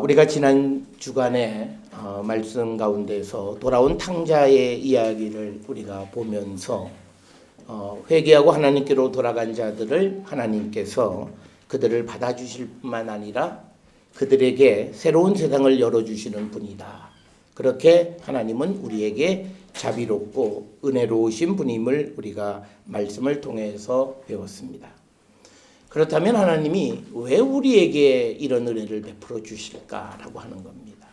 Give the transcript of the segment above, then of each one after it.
우리가 지난 주간에 말씀 가운데서 돌아온 탕자의 이야기를 우리가 보면서 회개하고 하나님께로 돌아간 자들을 하나님께서 그들을 받아주실 뿐만 아니라 그들에게 새로운 세상을 열어주시는 분이다. 그렇게 하나님은 우리에게 자비롭고 은혜로우신 분임을 우리가 말씀을 통해서 배웠습니다. 그렇다면 하나님이 왜 우리에게 이런 은혜를 베풀어 주실까라고 하는 겁니다.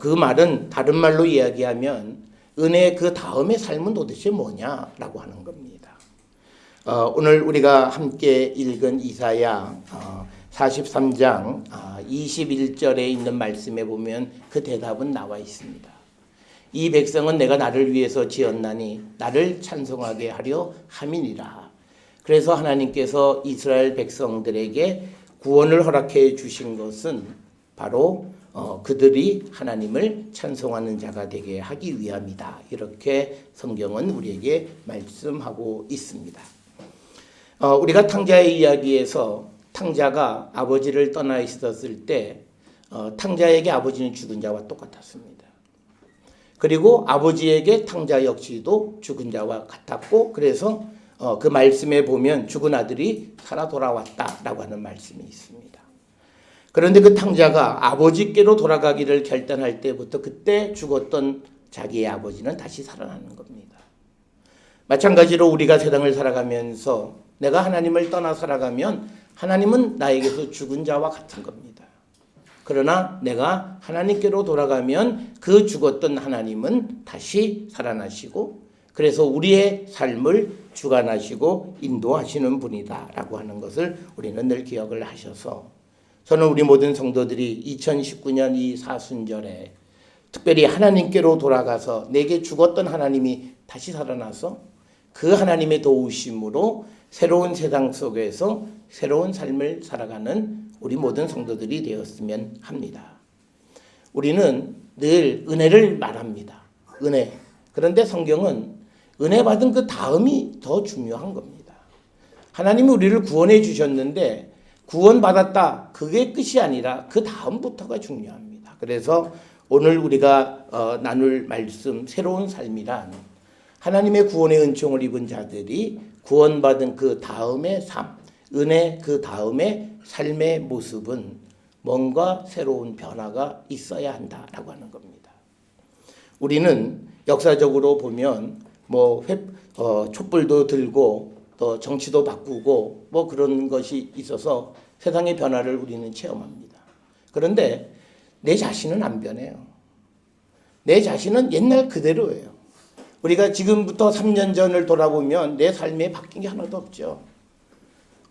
그 말은 다른 말로 이야기하면 은혜 그 다음의 삶은 도대체 뭐냐라고 하는 겁니다. 오늘 우리가 함께 읽은 이사야 43장 21절에 있는 말씀에 보면 그 대답은 나와 있습니다. 이 백성은 내가 나를 위해서 지었나니 나를 찬송하게 하려 함이니라. 그래서 하나님께서 이스라엘 백성들에게 구원을 허락해 주신 것은 바로 그들이 하나님을 찬송하는 자가 되게 하기 위함이다. 이렇게 성경은 우리에게 말씀하고 있습니다. 우리가 탕자의 이야기에서 탕자가 아버지를 떠나 있었을 때 탕자에게 아버지는 죽은 자와 똑같았습니다. 그리고 아버지에게 탕자 역시도 죽은 자와 같았고, 그래서 그 말씀에 보면 죽은 아들이 살아 돌아왔다라고 하는 말씀이 있습니다. 그런데 그 탕자가 아버지께로 돌아가기를 결단할 때부터 그때 죽었던 자기의 아버지는 다시 살아나는 겁니다. 마찬가지로 우리가 세상을 살아가면서 내가 하나님을 떠나 살아가면 하나님은 나에게서 죽은 자와 같은 겁니다. 그러나 내가 하나님께로 돌아가면 그 죽었던 하나님은 다시 살아나시고, 그래서 우리의 삶을 주관하시고 인도하시는 분이다라고 하는 것을 우리는 늘 기억을 하셔서, 저는 우리 모든 성도들이 2019년 이 사순절에 특별히 하나님께로 돌아가서 내게 죽었던 하나님이 다시 살아나서 그 하나님의 도우심으로 새로운 세상 속에서 새로운 삶을 살아가는 우리 모든 성도들이 되었으면 합니다. 우리는 늘 은혜를 말합니다. 은혜. 그런데 성경은 은혜 받은 그 다음이 더 중요한 겁니다. 하나님이 우리를 구원해 주셨는데 구원받았다, 그게 끝이 아니라 그 다음부터가 중요합니다. 그래서 오늘 우리가 나눌 말씀 새로운 삶이란 하나님의 구원의 은총을 입은 자들이 구원받은 그 다음의 삶, 은혜 그 다음의 삶의 모습은 뭔가 새로운 변화가 있어야 한다라고 하는 겁니다. 우리는 역사적으로 보면 촛불도 들고 또 정치도 바꾸고 그런 것이 있어서 세상의 변화를 우리는 체험합니다. 그런데 내 자신은 안 변해요. 내 자신은 옛날 그대로예요. 우리가 지금부터 3년 전을 돌아보면 내 삶에 바뀐 게 하나도 없죠.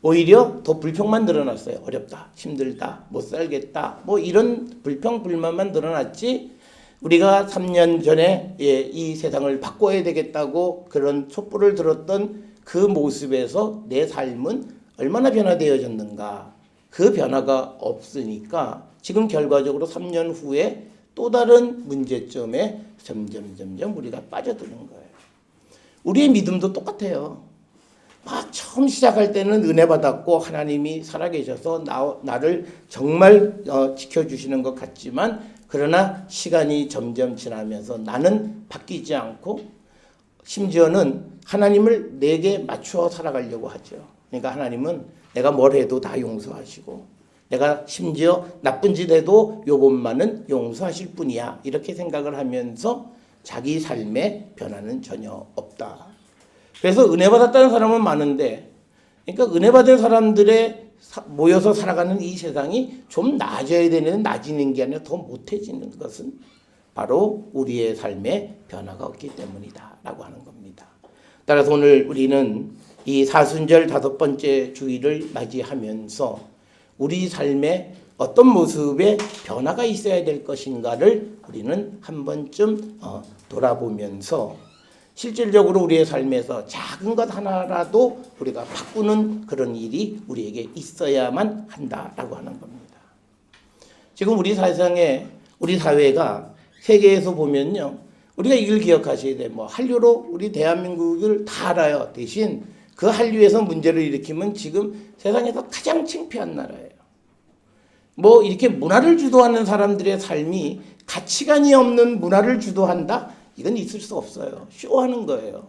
오히려 더 불평만 늘어났어요. 어렵다, 힘들다, 못 살겠다, 이런 불평, 불만만 늘어났지, 우리가 3년 전에 이 세상을 바꿔야 되겠다고 그런 촛불을 들었던 그 모습에서 내 삶은 얼마나 변화되어졌는가. 그 변화가 없으니까 지금 결과적으로 3년 후에 또 다른 문제점에 점점 우리가 빠져드는 거예요. 우리의 믿음도 똑같아요. 처음 시작할 때는 은혜 받았고 하나님이 살아계셔서 나를 정말 지켜주시는 것 같지만, 그러나 시간이 점점 지나면서 나는 바뀌지 않고 심지어는 하나님을 내게 맞추어 살아가려고 하죠. 그러니까 하나님은 내가 뭘 해도 다 용서하시고, 내가 심지어 나쁜 짓 해도 요것만은 용서하실 뿐이야, 이렇게 생각을 하면서 자기 삶에 변화는 전혀 없다. 그래서 은혜 받았다는 사람은 많은데, 그러니까 은혜 받은 사람들의 모여서 살아가는 이 세상이 좀 나아져야 되는, 나아지는 게 아니라 더 못해지는 것은 바로 우리의 삶에 변화가 없기 때문이다 라고 하는 겁니다. 따라서 오늘 우리는 이 사순절 5번째 주일을 맞이하면서 우리 삶에 어떤 모습의 변화가 있어야 될 것인가를 우리는 한 번쯤 돌아보면서 실질적으로 우리의 삶에서 작은 것 하나라도 우리가 바꾸는 그런 일이 우리에게 있어야만 한다라고 하는 겁니다. 지금 우리 세상에, 우리 사회가 세계에서 보면요, 우리가 이걸 기억하셔야 돼요. 한류로 우리 대한민국을 다 알아요. 대신 그 한류에서 문제를 일으키면 지금 세상에서 가장 창피한 나라예요. 뭐 이렇게 문화를 주도하는 사람들의 삶이 가치관이 없는 문화를 주도한다? 이건 있을 수 없어요. 쇼하는 거예요.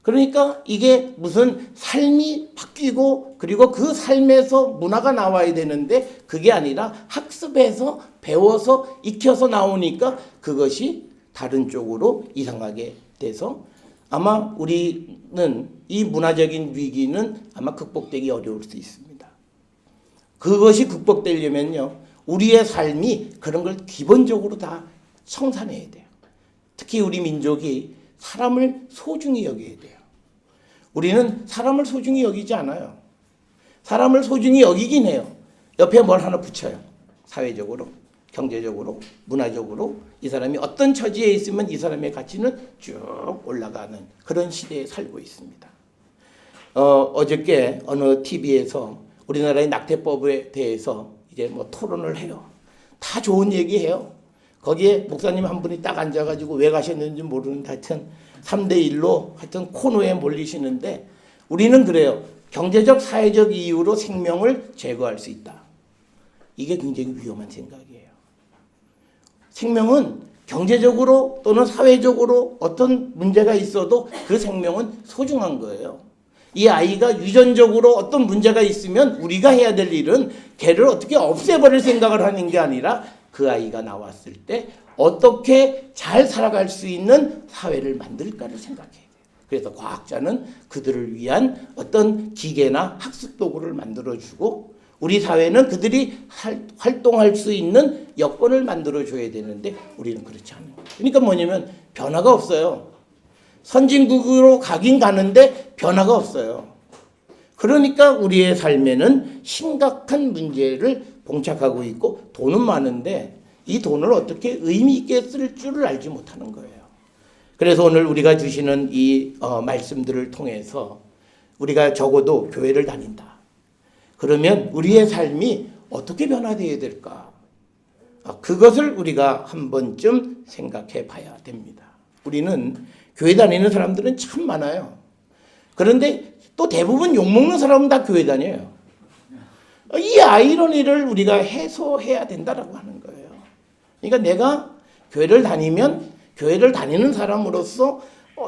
그러니까 이게 무슨 삶이 바뀌고 그리고 그 삶에서 문화가 나와야 되는데 그게 아니라 학습해서 배워서 익혀서 나오니까 그것이 다른 쪽으로 이상하게 돼서 아마 우리는 이 문화적인 위기는 아마 극복되기 어려울 수 있습니다. 그것이 극복되려면요, 우리의 삶이 그런 걸 기본적으로 다 청산해야 돼요. 특히 우리 민족이 사람을 소중히 여겨야 돼요. 우리는 사람을 소중히 여기지 않아요. 사람을 소중히 여기긴 해요. 옆에 뭘 하나 붙여요. 사회적으로, 경제적으로, 문화적으로 이 사람이 어떤 처지에 있으면 이 사람의 가치는 쭉 올라가는 그런 시대에 살고 있습니다. 어저께 어느 TV에서 우리나라의 낙태법에 대해서 이제 뭐 토론을 해요. 다 좋은 얘기해요. 거기에 목사님 한 분이 딱 앉아가지고 왜 가셨는지 모르는데 하여튼 3대1로 하여튼 코너에 몰리시는데 우리는 그래요. 경제적, 사회적 이유로 생명을 제거할 수 있다. 이게 굉장히 위험한 생각이에요. 생명은 경제적으로 또는 사회적으로 어떤 문제가 있어도 그 생명은 소중한 거예요. 이 아이가 유전적으로 어떤 문제가 있으면 우리가 해야 될 일은 걔를 어떻게 없애버릴 생각을 하는 게 아니라 그 아이가 나왔을 때 어떻게 잘 살아갈 수 있는 사회를 만들까를 생각해야 돼요. 그래서 과학자는 그들을 위한 어떤 기계나 학습 도구를 만들어주고 우리 사회는 그들이 활동할 수 있는 여건을 만들어줘야 되는데 우리는 그렇지 않아요. 그러니까 뭐냐면 변화가 없어요. 선진국으로 가긴 가는데 변화가 없어요. 그러니까 우리의 삶에는 심각한 문제를 봉착하고 있고 돈은 많은데 이 돈을 어떻게 의미 있게 쓸 줄을 알지 못하는 거예요. 그래서 오늘 우리가 주시는 이 말씀들을 통해서 우리가 적어도 교회를 다닌다. 그러면 우리의 삶이 어떻게 변화되어야 될까? 그것을 우리가 한 번쯤 생각해 봐야 됩니다. 우리는 교회 다니는 사람들은 참 많아요. 그런데 또 대부분 욕먹는 사람은 다 교회 다녀요. 이 아이러니를 우리가 해소해야 된다라고 하는 거예요. 그러니까 내가 교회를 다니면 교회를 다니는 사람으로서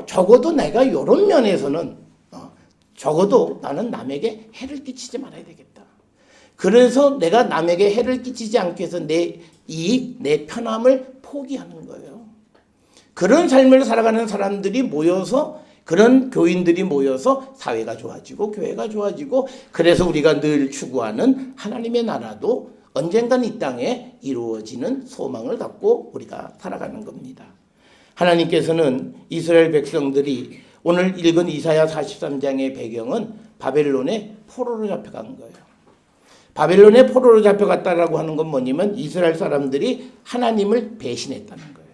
적어도 내가 이런 면에서는 적어도 나는 남에게 해를 끼치지 말아야 되겠다. 그래서 내가 남에게 해를 끼치지 않기 위해서 내 이익, 내 편함을 포기하는 거예요. 그런 삶을 살아가는 사람들이 모여서 그런 교인들이 모여서 사회가 좋아지고 교회가 좋아지고 그래서 우리가 늘 추구하는 하나님의 나라도 언젠간 이 땅에 이루어지는 소망을 갖고 우리가 살아가는 겁니다. 하나님께서는 이스라엘 백성들이 오늘 읽은 이사야 43장의 배경은 바벨론의 포로로 잡혀간 거예요. 바벨론의 포로로 잡혀갔다라고 하는 건 뭐냐면 이스라엘 사람들이 하나님을 배신했다는 거예요.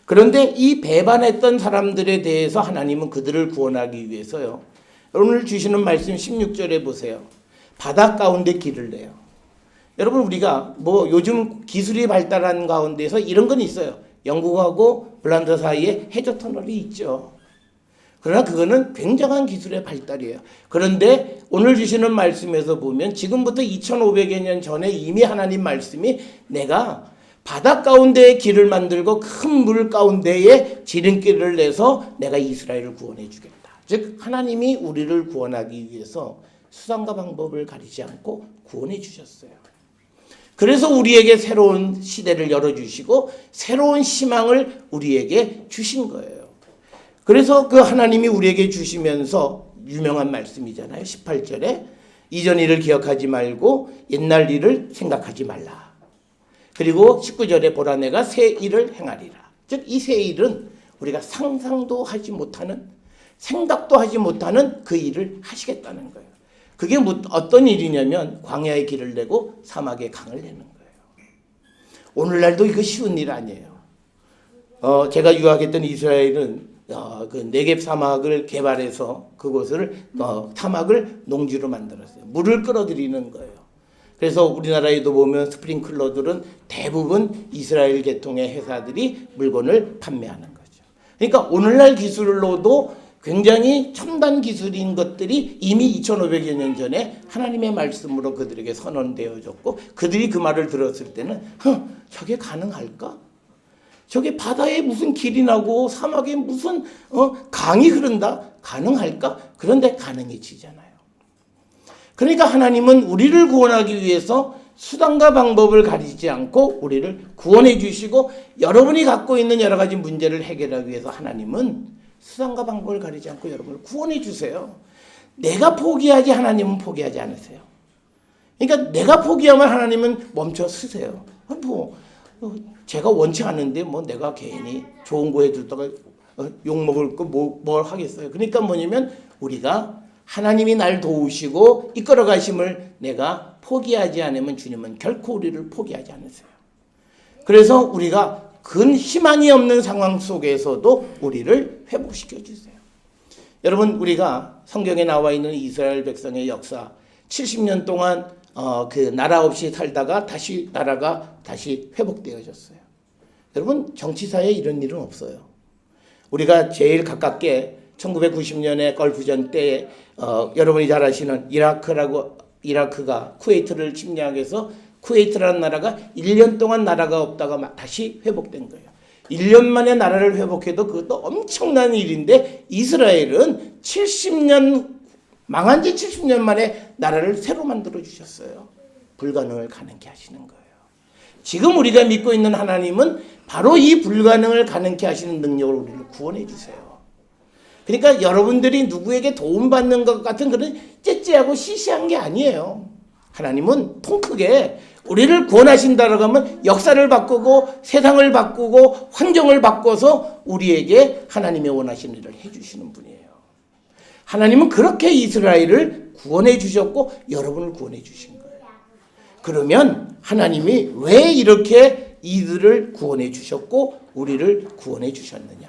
그런데 이 배반했던 사람들에 대해서 하나님은 그들을 구원하기 위해서요. 오늘 주시는 말씀 16절에 보세요. 바다 가운데 길을 내요. 여러분 우리가 뭐 요즘 기술이 발달한 가운데서 이런 건 있어요. 영국하고 블란드 사이에 해저 터널이 있죠. 그러나 그거는 굉장한 기술의 발달이에요. 그런데 오늘 주시는 말씀에서 보면 지금부터 2500여 년 전에 이미 하나님 말씀이 내가 바다 가운데에 길을 만들고 큰 물 가운데에 지름길을 내서 내가 이스라엘을 구원해 주겠다. 즉 하나님이 우리를 구원하기 위해서 수단과 방법을 가리지 않고 구원해 주셨어요. 그래서 우리에게 새로운 시대를 열어주시고 새로운 희망을 우리에게 주신 거예요. 그래서 그 하나님이 우리에게 주시면서 유명한 말씀이잖아요. 18절에 이전 일을 기억하지 말고 옛날 일을 생각하지 말라. 그리고 19절에 보라 내가 새 일을 행하리라. 즉 이 새 일은 우리가 상상도 하지 못하는 생각도 하지 못하는 그 일을 하시겠다는 거예요. 그게 어떤 일이냐면 광야의 길을 내고 사막의 강을 내는 거예요. 오늘날도 이거 쉬운 일 아니에요. 제가 유학했던 이스라엘은 그 네겝 사막을 개발해서 그곳을 사막을 농지로 만들었어요. 물을 끌어들이는 거예요. 그래서 우리나라에도 보면 스프링클러들은 대부분 이스라엘 계통의 회사들이 물건을 판매하는 거죠. 그러니까 오늘날 기술로도 굉장히 첨단 기술인 것들이 이미 2500여 년 전에 하나님의 말씀으로 그들에게 선언되어졌고 그들이 그 말을 들었을 때는 저게 가능할까? 저게 바다에 무슨 길이 나고 사막에 무슨 강이 흐른다? 가능할까? 그런데 가능해지잖아요. 그러니까 하나님은 우리를 구원하기 위해서 수단과 방법을 가리지 않고 우리를 구원해 주시고 여러분이 갖고 있는 여러 가지 문제를 해결하기 위해서 하나님은 수단과 방법을 가리지 않고 여러분을 구원해 주세요. 내가 포기하지 하나님은 포기하지 않으세요. 그러니까 내가 포기하면 하나님은 멈춰 쓰세요. 제가 원치 않은데 내가 괜히 좋은 거 해주다가 욕먹을 거 뭘 하겠어요. 그러니까 뭐냐면 우리가 하나님이 날 도우시고 이끌어 가심을 내가 포기하지 않으면 주님은 결코 우리를 포기하지 않으세요. 그래서 우리가 희망이 없는 상황 속에서도 우리를 회복시켜 주세요. 여러분, 우리가 성경에 나와 있는 이스라엘 백성의 역사 70년 동안 그 나라 없이 살다가 나라가 다시 회복되어졌어요. 여러분, 정치사에 이런 일은 없어요. 우리가 제일 가깝게 1990년에 걸프전 때에 여러분이 잘 아시는 이라크가 쿠웨이트를 침략해서 쿠웨이트라는 나라가 1년 동안 나라가 없다가 다시 회복된 거예요. 1년 만에 나라를 회복해도 그것도 엄청난 일인데 이스라엘은 망한 지 70년 만에 나라를 새로 만들어 주셨어요. 불가능을 가능케 하시는 거예요. 지금 우리가 믿고 있는 하나님은 바로 이 불가능을 가능케 하시는 능력으로 우리를 구원해 주세요. 그러니까 여러분들이 누구에게 도움받는 것 같은 그런 째째하고 시시한 게 아니에요. 하나님은 통 크게 우리를 구원하신다고 하면 역사를 바꾸고 세상을 바꾸고 환경을 바꿔서 우리에게 하나님의 원하시는 일을 해주시는 분이에요. 하나님은 그렇게 이스라엘을 구원해 주셨고 여러분을 구원해 주신 거예요. 그러면 하나님이 왜 이렇게 이들을 구원해 주셨고 우리를 구원해 주셨느냐?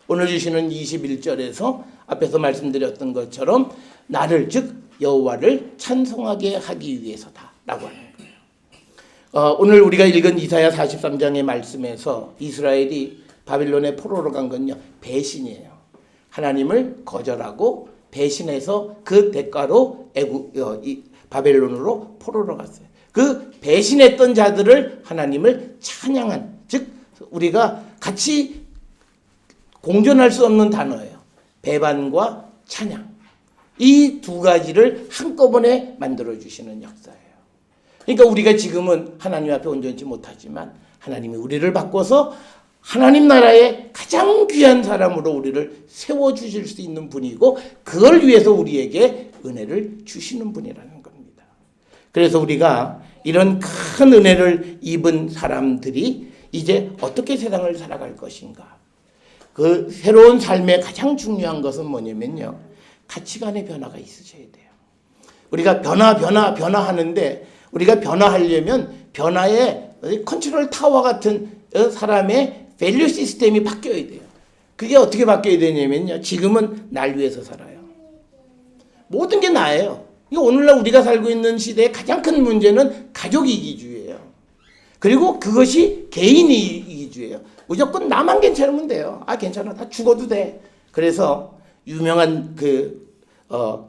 오늘 주시는 21절에서 앞에서 말씀드렸던 것처럼 나를 즉 여호와를 찬송하게 하기 위해서다라고 하는 거예요. 오늘 우리가 읽은 이사야 43장의 말씀에서 이스라엘이 바빌론의 포로로 간 건요 배신이에요. 하나님을 거절하고 배신해서 그 대가로 바벨론으로 포로로 갔어요. 그 배신했던 자들을 하나님을 찬양한, 즉 우리가 같이 공존할 수 없는 단어예요. 배반과 찬양. 이 두 가지를 한꺼번에 만들어주시는 역사예요. 그러니까 우리가 지금은 하나님 앞에 온전치 못하지만 하나님이 우리를 바꿔서 하나님 나라의 가장 귀한 사람으로 우리를 세워주실 수 있는 분이고 그걸 위해서 우리에게 은혜를 주시는 분이라는 겁니다. 그래서 우리가 이런 큰 은혜를 입은 사람들이 이제 어떻게 세상을 살아갈 것인가. 그 새로운 삶의 가장 중요한 것은 뭐냐면요. 가치관의 변화가 있으셔야 돼요. 우리가 변화하는데 우리가 변화하려면 변화의 컨트롤 타워 같은 사람의 밸류 시스템이 바뀌어야 돼요. 그게 어떻게 바뀌어야 되냐면요. 지금은 날 위해서 살아요. 모든 게 나예요. 오늘날 우리가 살고 있는 시대의 가장 큰 문제는 가족 이기주의예요. 그리고 그것이 개인 이기주의예요. 무조건 나만 괜찮으면 돼요. 괜찮아. 다 죽어도 돼. 그래서 유명한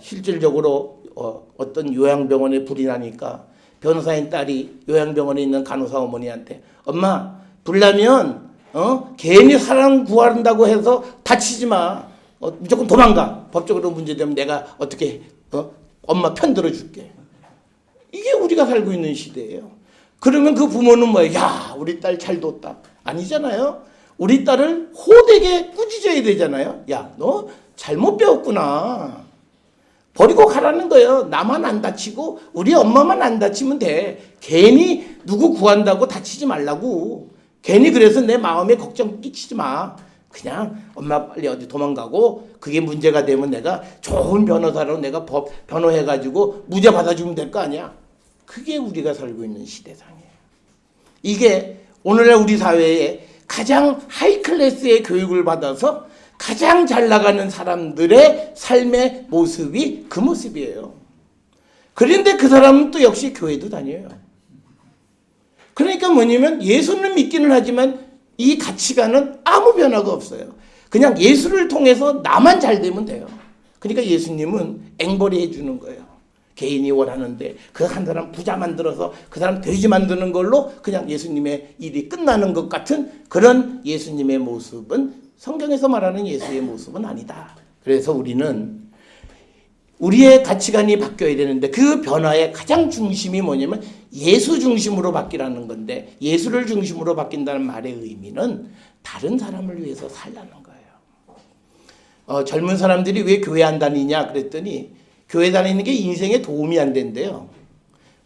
실질적으로 어떤 요양병원에 불이 나니까 변호사인 딸이 요양병원에 있는 간호사 어머니한테 엄마 불 나면 괜히 사람 구한다고 해서 다치지 마. 무조건 도망가. 법적으로 문제되면 내가 어떻게 엄마 편 들어줄게. 이게 우리가 살고 있는 시대예요. 그러면 그 부모는 뭐예요? 야 우리 딸 잘 뒀다. 아니잖아요. 우리 딸을 호되게 꾸짖어야 되잖아요. 야 너 잘못 배웠구나. 버리고 가라는 거예요. 나만 안 다치고 우리 엄마만 안 다치면 돼. 괜히 누구 구한다고 다치지 말라고. 괜히 그래서 내 마음에 걱정 끼치지 마. 그냥 엄마 빨리 어디 도망가고 그게 문제가 되면 내가 좋은 변호사로 내가 변호해가지고 무죄 받아주면 될 거 아니야. 그게 우리가 살고 있는 시대상이에요. 이게 오늘날 우리 사회에 가장 하이 클래스의 교육을 받아서 가장 잘 나가는 사람들의 삶의 모습이 그 모습이에요. 그런데 그 사람은 또 역시 교회도 다녀요. 그러니까 뭐냐면 예수는 믿기는 하지만 이 가치관은 아무 변화가 없어요. 그냥 예수를 통해서 나만 잘 되면 돼요. 그러니까 예수님은 앵벌이 해주는 거예요. 개인이 원하는데 그 한 사람 부자 만들어서 그 사람 돼지 만드는 걸로 그냥 예수님의 일이 끝나는 것 같은 그런 예수님의 모습은 성경에서 말하는 예수의 모습은 아니다. 그래서 우리는 우리의 가치관이 바뀌어야 되는데 그 변화의 가장 중심이 뭐냐면 예수 중심으로 바뀌라는 건데, 예수를 중심으로 바뀐다는 말의 의미는 다른 사람을 위해서 살라는 거예요. 젊은 사람들이 왜 교회 안 다니냐 그랬더니 교회 다니는 게 인생에 도움이 안 된대요.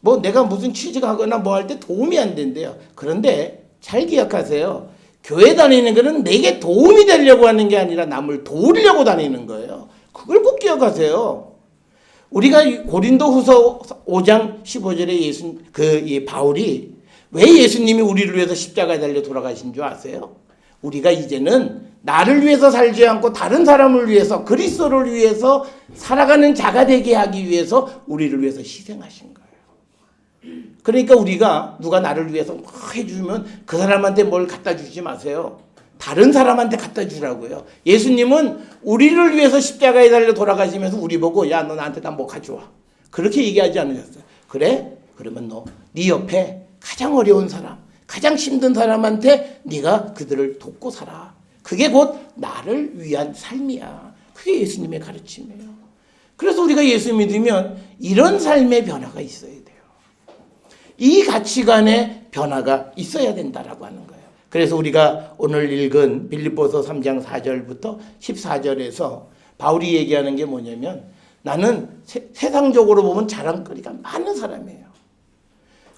뭐 내가 무슨 취직하거나 뭐 할 때 도움이 안 된대요. 그런데 잘 기억하세요. 교회 다니는 거는 내게 도움이 되려고 하는 게 아니라 남을 도우려고 다니는 거예요. 그걸 꼭 기억하세요. 우리가 고린도후서 5장 15절에 바울이 왜 예수님이 우리를 위해서 십자가에 달려 돌아가신 줄 아세요? 우리가 이제는 나를 위해서 살지 않고 다른 사람을 위해서, 그리스도를 위해서 살아가는 자가 되게 하기 위해서 우리를 위해서 희생하신 거예요. 그러니까 우리가 누가 나를 위해서 해주면 그 사람한테 뭘 갖다 주지 마세요. 다른 사람한테 갖다 주라고요. 예수님은 우리를 위해서 십자가에 달려 돌아가시면서 우리 보고 야, 너 나한테 다 뭐 가져와. 그렇게 얘기하지 않으셨어요. 그래? 그러면 너 네 옆에 가장 어려운 사람, 가장 힘든 사람한테 네가 그들을 돕고 살아. 그게 곧 나를 위한 삶이야. 그게 예수님의 가르침이에요. 그래서 우리가 예수 믿으면 이런 삶의 변화가 있어야 돼요. 이 가치관의 변화가 있어야 된다라고 하는 거예요. 그래서 우리가 오늘 읽은 빌립보서 3장 4절부터 14절에서 바울이 얘기하는 게 뭐냐면 나는 세상적으로 보면 자랑거리가 많은 사람이에요.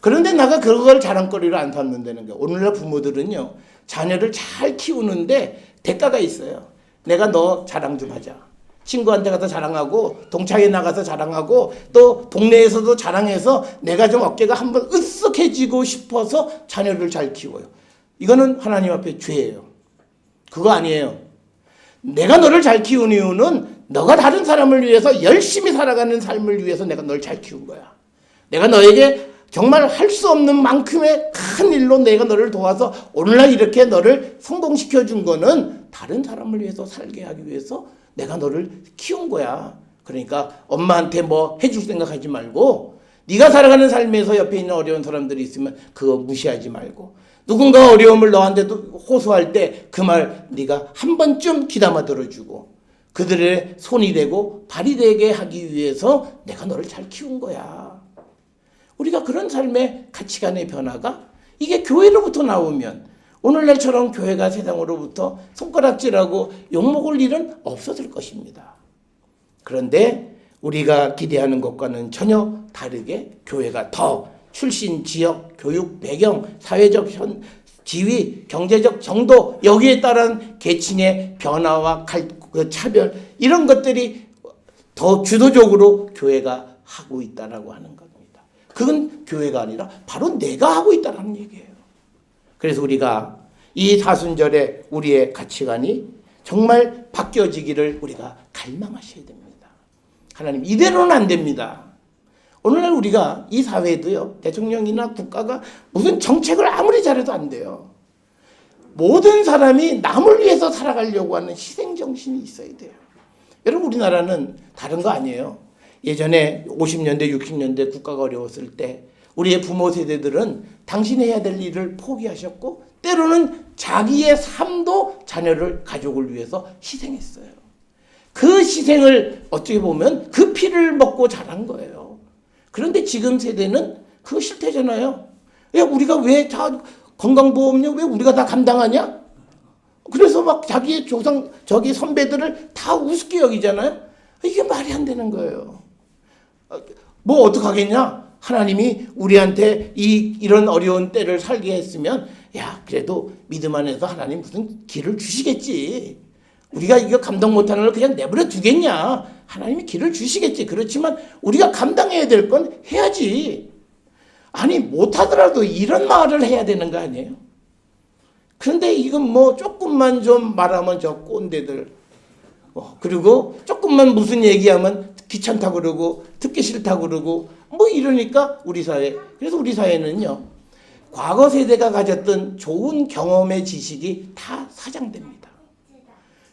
그런데 내가 그걸 자랑거리로 안 삼는다는 거예요. 오늘날 부모들은요, 자녀를 잘 키우는데 대가가 있어요. 내가 너 자랑 좀 하자. 친구한테 가서 자랑하고 동창회 나가서 자랑하고 또 동네에서도 자랑해서 내가 좀 어깨가 한번 으쓱해지고 싶어서 자녀를 잘 키워요. 이거는 하나님 앞에 죄예요. 그거 아니에요. 내가 너를 잘 키운 이유는 너가 다른 사람을 위해서 열심히 살아가는 삶을 위해서 내가 널 잘 키운 거야. 내가 너에게 정말 할 수 없는 만큼의 큰 일로 내가 너를 도와서 오늘날 이렇게 너를 성공시켜 준 거는 다른 사람을 위해서 살게 하기 위해서 내가 너를 키운 거야. 그러니까 엄마한테 뭐 해줄 생각하지 말고 네가 살아가는 삶에서 옆에 있는 어려운 사람들이 있으면 그거 무시하지 말고 누군가 어려움을 너한테도 호소할 때 그 말 네가 한 번쯤 귀담아 들어주고 그들의 손이 되고 발이 되게 하기 위해서 내가 너를 잘 키운 거야. 우리가 그런 삶의 가치관의 변화가 이게 교회로부터 나오면 오늘날처럼 교회가 세상으로부터 손가락질하고 욕먹을 일은 없어질 것입니다. 그런데 우리가 기대하는 것과는 전혀 다르게 교회가 더 출신, 지역, 교육, 배경, 사회적 지위, 경제적 정도 여기에 따른 계층의 변화와 차별 이런 것들이 더 주도적으로 교회가 하고 있다라고 하는 겁니다. 그건 교회가 아니라 바로 내가 하고 있다는 얘기예요. 그래서 우리가 이 사순절에 우리의 가치관이 정말 바뀌어지기를 우리가 갈망하셔야 됩니다. 하나님, 이대로는 안 됩니다. 오늘날 우리가 이 사회도요, 대통령이나 국가가 무슨 정책을 아무리 잘해도 안 돼요. 모든 사람이 남을 위해서 살아가려고 하는 희생정신이 있어야 돼요. 여러분, 우리나라는 다른 거 아니에요. 예전에 50년대, 60년대 국가가 어려웠을 때 우리의 부모 세대들은 당신이 해야 될 일을 포기하셨고 때로는 자기의 삶도 자녀를, 가족을 위해서 희생했어요. 그 희생을 어떻게 보면 그 피를 먹고 자란 거예요. 그런데 지금 세대는 그거 싫대잖아요. 야, 우리가 왜 다 건강보험료 왜 우리가 다 감당하냐? 그래서 막 자기의 조상, 저기 선배들을 다 우습게 여기잖아요. 이게 말이 안 되는 거예요. 뭐 어떡하겠냐? 하나님이 우리한테 이런 어려운 때를 살게 했으면 야, 그래도 믿음 안에서 하나님 무슨 길을 주시겠지. 우리가 이거 감당 못하는 걸 그냥 내버려 두겠냐? 하나님이 길을 주시겠지. 그렇지만 우리가 감당해야 될 건 해야지. 아니, 못하더라도 이런 말을 해야 되는 거 아니에요? 그런데 이건 뭐 조금만 좀 말하면 저 꼰대들, 그리고 조금만 무슨 얘기하면 귀찮다고 그러고 듣기 싫다고 그러고 뭐 이러니까 우리 사회, 그래서 우리 사회는요, 과거 세대가 가졌던 좋은 경험의 지식이 다 사장됩니다.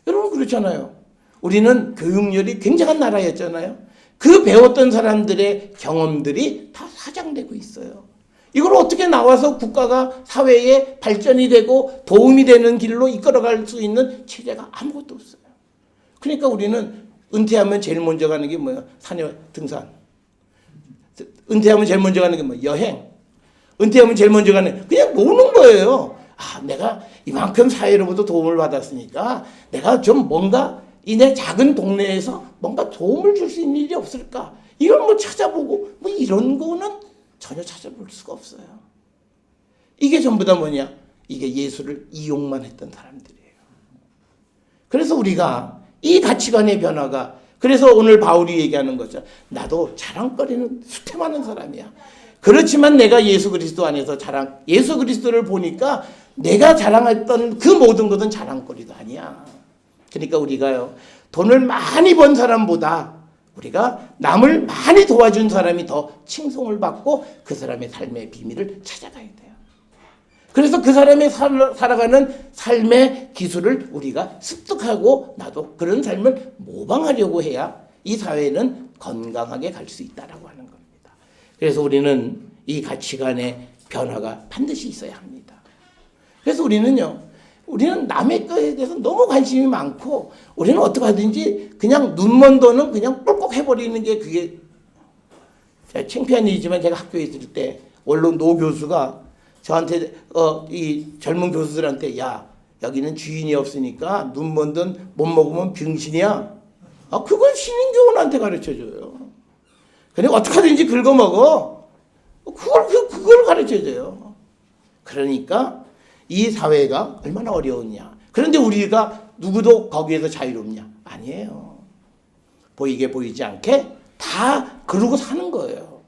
여러분 그렇잖아요. 우리는 교육열이 굉장한 나라였잖아요. 그 배웠던 사람들의 경험들이 다 사장되고 있어요. 이걸 어떻게 나와서 국가가 사회에 발전이 되고 도움이 되는 길로 이끌어갈 수 있는 체제가 아무것도 없어요. 그러니까 우리는 은퇴하면 제일 먼저 가는 게 뭐야? 산에 등산. 은퇴하면 제일 먼저 가는 게 뭐야? 여행. 은퇴하면 제일 먼저 가는 그냥 노는 거예요. 아, 내가 이만큼 사회로부터 도움을 받았으니까 내가 좀 뭔가 이 내 작은 동네에서 뭔가 도움을 줄 수 있는 일이 없을까? 이런 뭐 찾아보고 뭐 이런 거는 전혀 찾아볼 수가 없어요. 이게 전부 다 뭐냐? 이게 예수를 이용만 했던 사람들이에요. 그래서 우리가 이 가치관의 변화가 그래서 오늘 바울이 얘기하는 거죠. 나도 자랑거리는 수태 많은 사람이야. 그렇지만 내가 예수 그리스도 안에서 예수 그리스도를 보니까 내가 자랑했던 그 모든 것은 자랑거리도 아니야. 그러니까 우리가요, 돈을 많이 번 사람보다 우리가 남을 많이 도와준 사람이 더 칭송을 받고 그 사람의 삶의 비밀을 찾아가야 돼요. 그래서 그 사람이 살아가는 삶의 기술을 우리가 습득하고 나도 그런 삶을 모방하려고 해야 이 사회는 건강하게 갈 수 있다라고 하는 겁니다. 그래서 우리는 이 가치관의 변화가 반드시 있어야 합니다. 그래서 우리는 남의 거에 대해서 너무 관심이 많고 우리는 어떻게 하든지 그냥 눈먼 돈은 그냥 꿀꺽 해버리는 게 그게 창피한 일이지만 제가 학교에 있을 때 원로 노 교수가 저한테 이 젊은 교수들한테 야 여기는 주인이 없으니까 눈먼 돈 못 먹으면 병신이야. 아 그걸 신인교원한테 가르쳐줘요. 근데 어떻게 하든지 긁어먹어. 그걸 가르쳐줘요. 그러니까 이 사회가 얼마나 어려웠냐. 그런데 우리가 누구도 거기에서 자유롭냐? 아니에요. 보이게 보이지 않게 다 그러고 사는 거예요.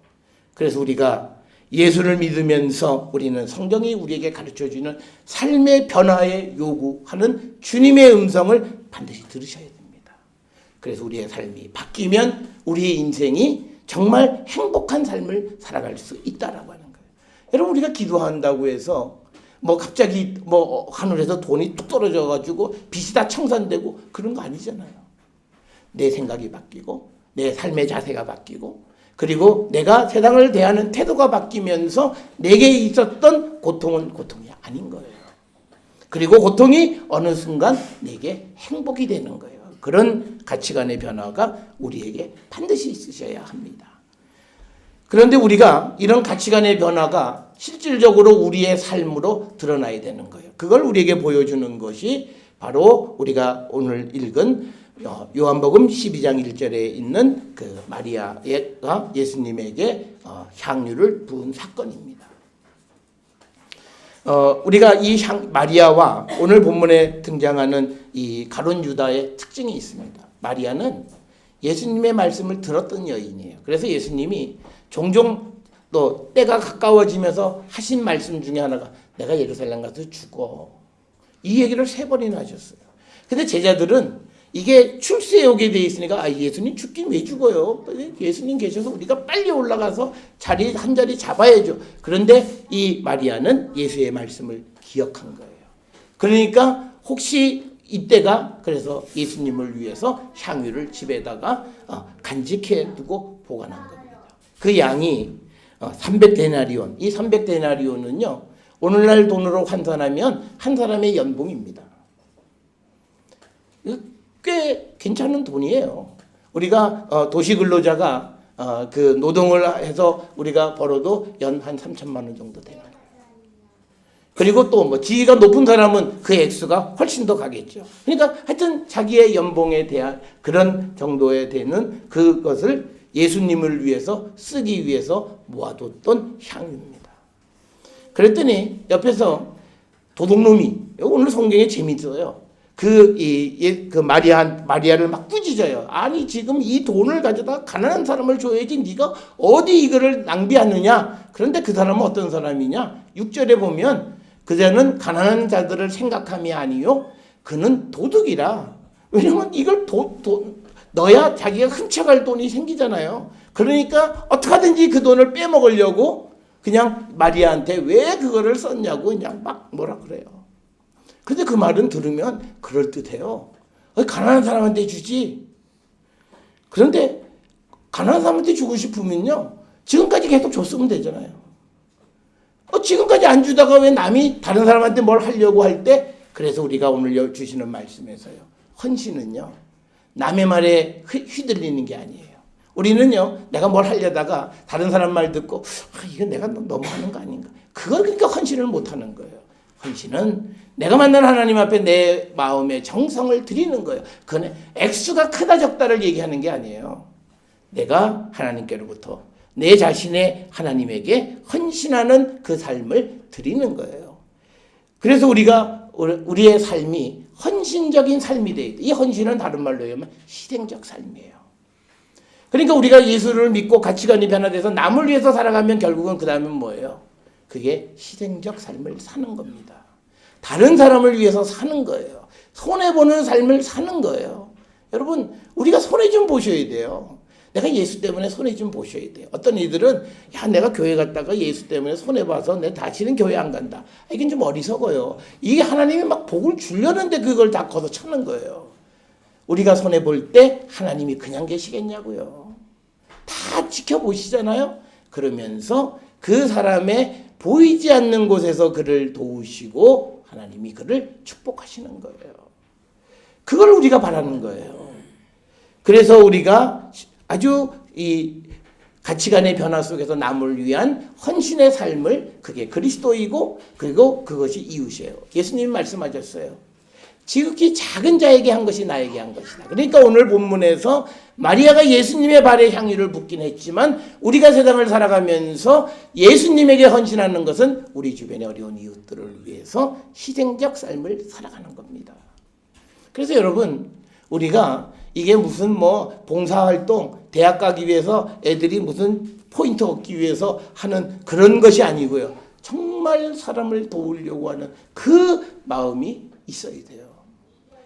그래서 우리가 예수를 믿으면서 우리는 성경이 우리에게 가르쳐주는 삶의 변화에 요구하는 주님의 음성을 반드시 들으셔야 됩니다. 그래서 우리의 삶이 바뀌면 우리의 인생이 정말 행복한 삶을 살아갈 수 있다라고 하는 거예요. 여러분 우리가 기도한다고 해서 뭐 갑자기 뭐 하늘에서 돈이 뚝 떨어져가지고 빚이 다 청산되고 그런 거 아니잖아요. 내 생각이 바뀌고 내 삶의 자세가 바뀌고 그리고 내가 세상을 대하는 태도가 바뀌면서 내게 있었던 고통은 고통이 아닌 거예요. 그리고 고통이 어느 순간 내게 행복이 되는 거예요. 그런 가치관의 변화가 우리에게 반드시 있으셔야 합니다. 그런데 우리가 이런 가치관의 변화가 실질적으로 우리의 삶으로 드러나야 되는 거예요. 그걸 우리에게 보여주는 것이 바로 우리가 오늘 읽은 요한복음 12장 1절에 있는 그 마리아가 예수님에게 향유를 부은 사건입니다. 우리가 이 마리아와 오늘 본문에 등장하는 이 가룟 유다의 특징이 있습니다. 마리아는 예수님의 말씀을 들었던 여인이에요. 그래서 예수님이 종종 또 때가 가까워지면서 하신 말씀 중에 하나가 내가 예루살렘 가서 죽어. 이 얘기를 3번이나 하셨어요. 근데 제자들은 이게 출세에 오게 돼 있으니까 예수님 죽긴 왜 죽어요? 예수님 계셔서 우리가 빨리 올라가서 한 자리 잡아야죠. 그런데 이 마리아는 예수의 말씀을 기억한 거예요. 그러니까 혹시 이때가 그래서 예수님을 위해서 향유를 집에다가 간직해 두고 보관한 겁니다. 그 양이 300데나리온. 이 300데나리온은요. 오늘날 돈으로 환산하면 한 사람의 연봉입니다. 꽤 괜찮은 돈이에요. 우리가 도시 근로자가 그 노동을 해서 우리가 벌어도 연 한 3천만 원 정도 되는 거예요. 그리고 또 뭐 지위가 높은 사람은 그 액수가 훨씬 더 가겠죠. 그러니까 하여튼 자기의 연봉에 대한 그런 정도에 되는 그것을 예수님을 위해서 쓰기 위해서 모아뒀던 향유입니다. 그랬더니 옆에서 도둑놈이 오늘 성경에 재밌어요. 그 마리아를 막 꾸짖어요. 아니 지금 이 돈을 가져다 가난한 사람을 줘야지 네가 어디 이거를 낭비하느냐. 그런데 그 사람은 어떤 사람이냐. 6절에 보면 그자는 가난한 자들을 생각함이 아니요 그는 도둑이라. 왜냐면 이걸 넣어야 자기가 훔쳐갈 돈이 생기잖아요. 그러니까 어떻게 하든지 그 돈을 빼먹으려고 그냥 마리아한테 왜 그거를 썼냐고 그냥 막 뭐라 그래요. 근데 그 말은 들으면 그럴듯해요. 가난한 사람한테 주지. 그런데 가난한 사람한테 주고 싶으면요, 지금까지 계속 줬으면 되잖아요. 지금까지 안 주다가 왜 남이 다른 사람한테 뭘 하려고 할 때, 그래서 우리가 오늘 주시는 말씀에서요, 헌신은요, 남의 말에 휘둘리는 게 아니에요. 우리는요, 내가 뭘 하려다가 다른 사람 말 듣고, 이건 내가 너무 하는 거 아닌가. 그걸 그러니까 헌신을 못 하는 거예요. 헌신은 내가 만난 하나님 앞에 내 마음의 정성을 드리는 거예요. 그건 액수가 크다 적다를 얘기하는 게 아니에요. 내가 하나님께로부터 내 자신의 하나님에게 헌신하는 그 삶을 드리는 거예요. 그래서 우리의 삶이 헌신적인 삶이 되어 있다. 이 헌신은 다른 말로 하면 희생적 삶이에요. 그러니까 우리가 예수를 믿고 가치관이 변화돼서 남을 위해서 살아가면 결국은 그 다음은 뭐예요? 그게 희생적 삶을 사는 겁니다. 다른 사람을 위해서 사는 거예요. 손해보는 삶을 사는 거예요. 여러분, 우리가 손해 좀 보셔야 돼요. 내가 예수 때문에 손해 좀 보셔야 돼요. 어떤 이들은 내가 교회 갔다가 예수 때문에 손해봐서 내가 다시는 교회 안 간다. 이건 좀 어리석어요. 이게 하나님이 막 복을 주려는데 그걸 다 걷어차는 거예요. 우리가 손해볼 때 하나님이 그냥 계시겠냐고요. 다 지켜보시잖아요. 그러면서 그 사람의 보이지 않는 곳에서 그를 도우시고 하나님이 그를 축복하시는 거예요. 그걸 우리가 바라는 거예요. 그래서 우리가 아주 이 가치관의 변화 속에서 남을 위한 헌신의 삶을, 그게 그리스도이고 그리고 그것이 이웃이에요. 예수님이 말씀하셨어요. 지극히 작은 자에게 한 것이 나에게 한 것이다. 그러니까 오늘 본문에서 마리아가 예수님의 발에 향유를 붓긴 했지만 우리가 세상을 살아가면서 예수님에게 헌신하는 것은 우리 주변의 어려운 이웃들을 위해서 희생적 삶을 살아가는 겁니다. 그래서 여러분, 우리가 이게 무슨 봉사활동, 대학 가기 위해서 애들이 무슨 포인트 얻기 위해서 하는 그런 것이 아니고요. 정말 사람을 도우려고 하는 그 마음이 있어야 돼요.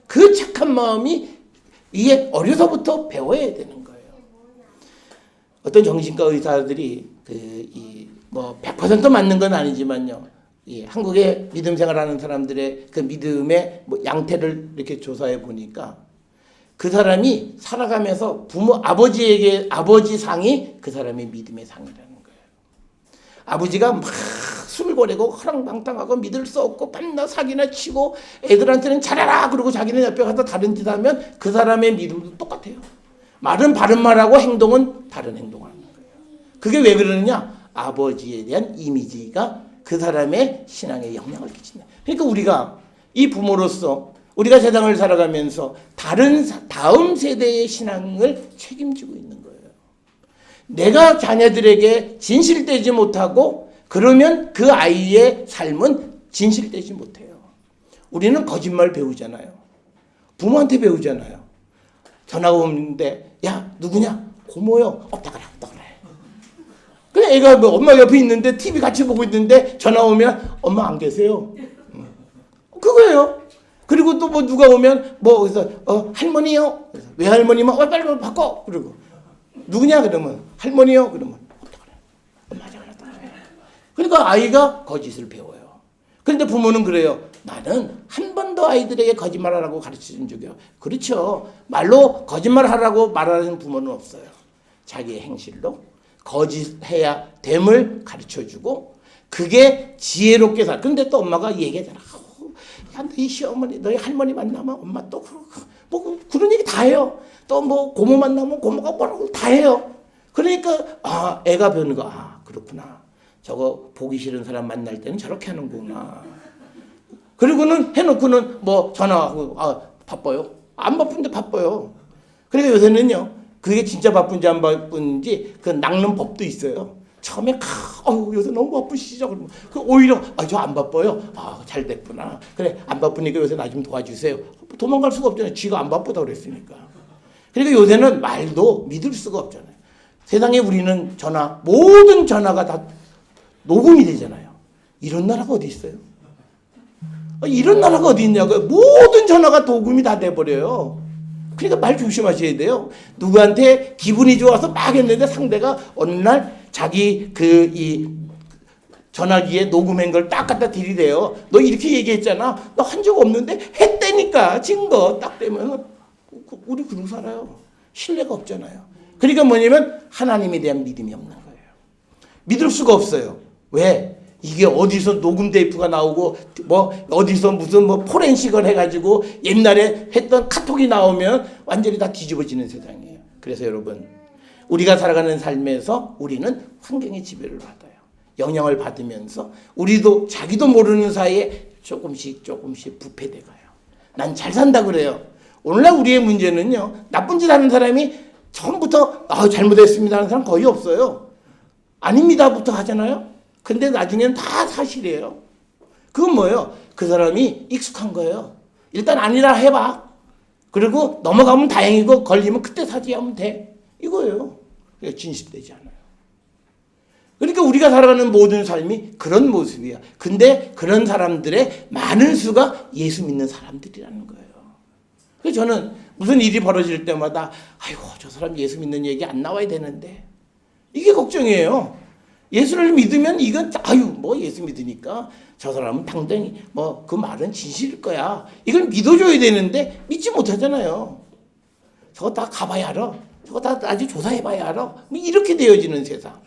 그 착한 마음이 이게 어려서부터 배워야 되는 거예요. 어떤 정신과 의사들이 100% 맞는 건 아니지만요. 한국의 믿음 생활하는 사람들의 그 믿음의 양태를 이렇게 조사해 보니까 그 사람이 살아가면서 아버지에게 아버지 상이 그 사람의 믿음의 상이라는 거예요. 아버지가 막 술고래고 허랑방탕하고 믿을 수 없고 밤낮 사기나 치고 애들한테는 잘해라 그러고 자기는 옆에 가서 다른 짓 하면 그 사람의 믿음도 똑같아요. 말은 바른 말하고 행동은 다른 행동하는 거예요. 그게 왜 그러느냐? 아버지에 대한 이미지가 그 사람의 신앙에 영향을 끼친다. 그러니까 우리가 이 부모로서 우리가 세상을 살아가면서 다음 세대의 신앙을 책임지고 있는 거예요. 내가 자녀들에게 진실되지 못하고 그러면 그 아이의 삶은 진실되지 못해요. 우리는 거짓말 배우잖아요. 부모한테 배우잖아요. 전화가 오는데 야 누구냐? 고모요. 없다 그래. 그냥 애가 엄마 옆에 있는데 TV 같이 보고 있는데 전화 오면 엄마 안 계세요. 그거예요. 그리고 또 누가 오면 그래서 할머니요. 왜 할머니면 빨리 바꿔. 그리고 누구냐 그러면 할머니요. 그러면 없다 그래. 엄마 그러니까 아이가 거짓을 배워요. 그런데 부모는 그래요. 나는 한 번도 아이들에게 거짓말하라고 가르쳐준 적이요. 그렇죠. 말로 거짓말하라고 말하는 부모는 없어요. 자기의 행실로 거짓해야 됨을 가르쳐주고 그게 지혜롭게 살. 그런데 또 엄마가 얘기하잖아. 야, 너희 시어머니, 너희 할머니 만나면 엄마 또 그런 얘기 다 해요. 또 고모 만나면 고모가 뭐라고 다 해요. 그러니까 애가 배우는 거 그렇구나. 저거 보기 싫은 사람 만날 때는 저렇게 하는구나. 그리고는 해놓고는 전화하고 바빠요. 안 바쁜데 바빠요. 그러니까 요새는요. 그게 진짜 바쁜지 안 바쁜지 그 낚는 법도 있어요. 처음에 요새 너무 바쁘시죠. 그러면 오히려 저 안 바빠요. 잘 됐구나. 그래 안 바쁘니까 요새 나 좀 도와주세요. 도망갈 수가 없잖아요. 쥐가 안 바쁘다고 그랬으니까. 그러니까 요새는 말도 믿을 수가 없잖아요. 세상에 우리는 모든 전화가 다 녹음이 되잖아요. 이런 나라가 어디 있어요? 이런 나라가 어디 있냐고요. 모든 전화가 녹음이 다 돼버려요. 그러니까 말 조심하셔야 돼요. 누구한테 기분이 좋아서 막 했는데 상대가 어느 날 자기 이 전화기에 녹음한 걸 딱 갖다 들이대요. 너 이렇게 얘기했잖아. 너 한 적 없는데 했다니까. 증거 딱 되면 우리 그러고 살아요. 신뢰가 없잖아요. 그러니까 뭐냐면 하나님에 대한 믿음이 없는 거예요. 믿을 수가 없어요. 왜? 이게 어디서 녹음 테이프가 나오고 뭐 어디서 무슨 뭐 포렌식을 해가지고 옛날에 했던 카톡이 나오면 완전히 다 뒤집어지는 세상이에요. 그래서 여러분, 우리가 살아가는 삶에서 우리는 환경의 지배를 받아요. 영향을 받으면서 우리도 자기도 모르는 사이에 조금씩 부패돼 가요. 난 잘 산다 그래요. 오늘날 우리의 문제는요, 나쁜 짓 하는 사람이 처음부터 잘못했습니다 하는 사람 거의 없어요. 아닙니다부터 하잖아요. 근데 나중에는 다 사실이에요. 그건 뭐예요? 그 사람이 익숙한 거예요. 일단 아니라 해봐. 그리고 넘어가면 다행이고 걸리면 그때 사죄하면 돼. 이거예요. 진실되지 않아요. 그러니까 우리가 살아가는 모든 삶이 그런 모습이야. 근데 그런 사람들의 많은 수가 예수 믿는 사람들이라는 거예요. 그래서 저는 무슨 일이 벌어질 때마다 아이고 저 사람 예수 믿는 얘기 안 나와야 되는데 이게 걱정이에요. 예수를 믿으면 이건 뭐 예수 믿으니까 저 사람은 당당히 뭐 그 말은 진실일 거야. 이걸 믿어줘야 되는데 믿지 못하잖아요. 저거 다 가봐야 알아. 저거 다 아주 조사해봐야 알아. 뭐 이렇게 되어지는 세상.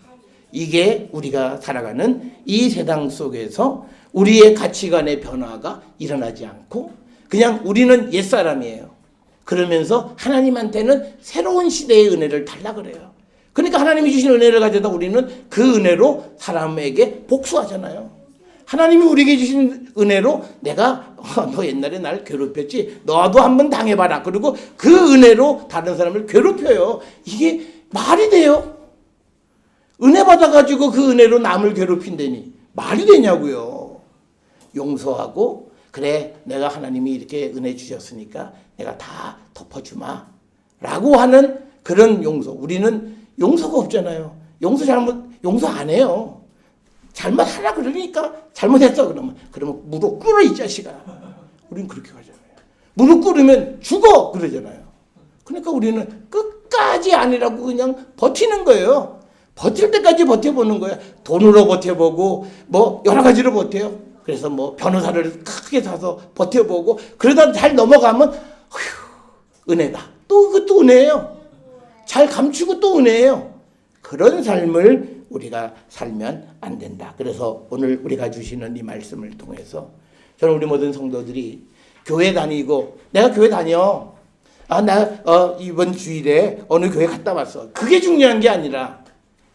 이게 우리가 살아가는 이 세상 속에서 우리의 가치관의 변화가 일어나지 않고 그냥 우리는 옛사람이에요. 그러면서 하나님한테는 새로운 시대의 은혜를 달라 그래요. 그러니까 하나님이 주신 은혜를 가져다 우리는 그 은혜로 사람에게 복수하잖아요. 하나님이 우리에게 주신 은혜로 내가 너 옛날에 날 괴롭혔지? 너도 한번 당해봐라. 그리고 그 은혜로 다른 사람을 괴롭혀요. 이게 말이 돼요? 은혜 받아가지고 그 은혜로 남을 괴롭힌다니 말이 되냐고요. 용서하고 그래 내가 하나님이 이렇게 은혜 주셨으니까 내가 다 덮어주마 라고 하는 그런 용서. 우리는 용서가 없잖아요. 용서 안 해요. 잘못하라 그러니까 잘못했어 그러면 무릎 꿇어 이 자식아. 우리는 그렇게 하잖아요. 무릎 꿇으면 죽어 그러잖아요. 그러니까 우리는 끝까지 아니라고 그냥 버티는 거예요. 버틸 때까지 버텨보는 거야. 돈으로 버텨보고 뭐 여러 가지로 버텨요. 그래서 뭐 변호사를 크게 사서 버텨보고 그러다 잘 넘어가면 은혜다. 또 그것도 은혜예요. 잘 감추고 또 은혜예요. 그런 삶을 우리가 살면 안 된다. 그래서 오늘 우리가 주시는 이 말씀을 통해서 저는 우리 모든 성도들이 교회 다니고 내가 교회 다녀. 나 이번 주일에 어느 교회 갔다 왔어. 그게 중요한 게 아니라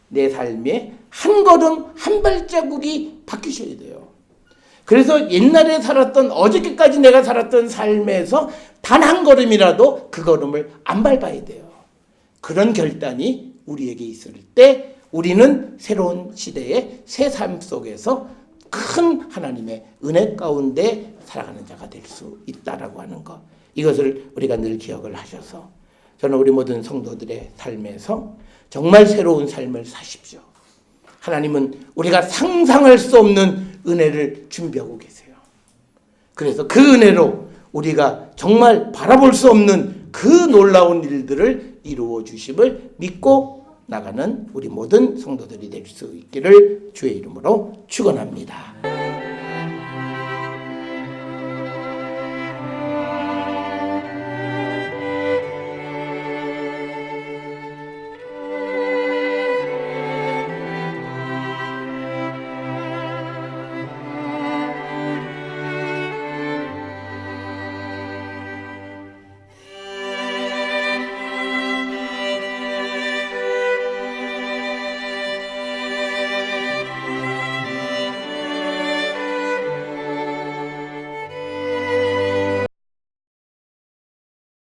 내 삶에 한 걸음 한 발자국이 바뀌셔야 돼요. 그래서 옛날에 살았던 어저께까지 내가 살았던 삶에서 단 한 걸음이라도 그 걸음을 안 밟아야 돼요. 그런 결단이 우리에게 있을 때 우리는 새로운 시대의 새 삶 속에서 큰 하나님의 은혜 가운데 살아가는 자가 될 수 있다라고 하는 것. 이것을 우리가 늘 기억을 하셔서 저는 우리 모든 성도들의 삶에서 정말 새로운 삶을 사십시오. 하나님은 우리가 상상할 수 없는 은혜를 준비하고 계세요. 그래서 그 은혜로 우리가 정말 바라볼 수 없는 그 놀라운 일들을 이루어 주심을 믿고 나가는 우리 모든 성도들이 될 수 있기를 주의 이름으로 축원합니다.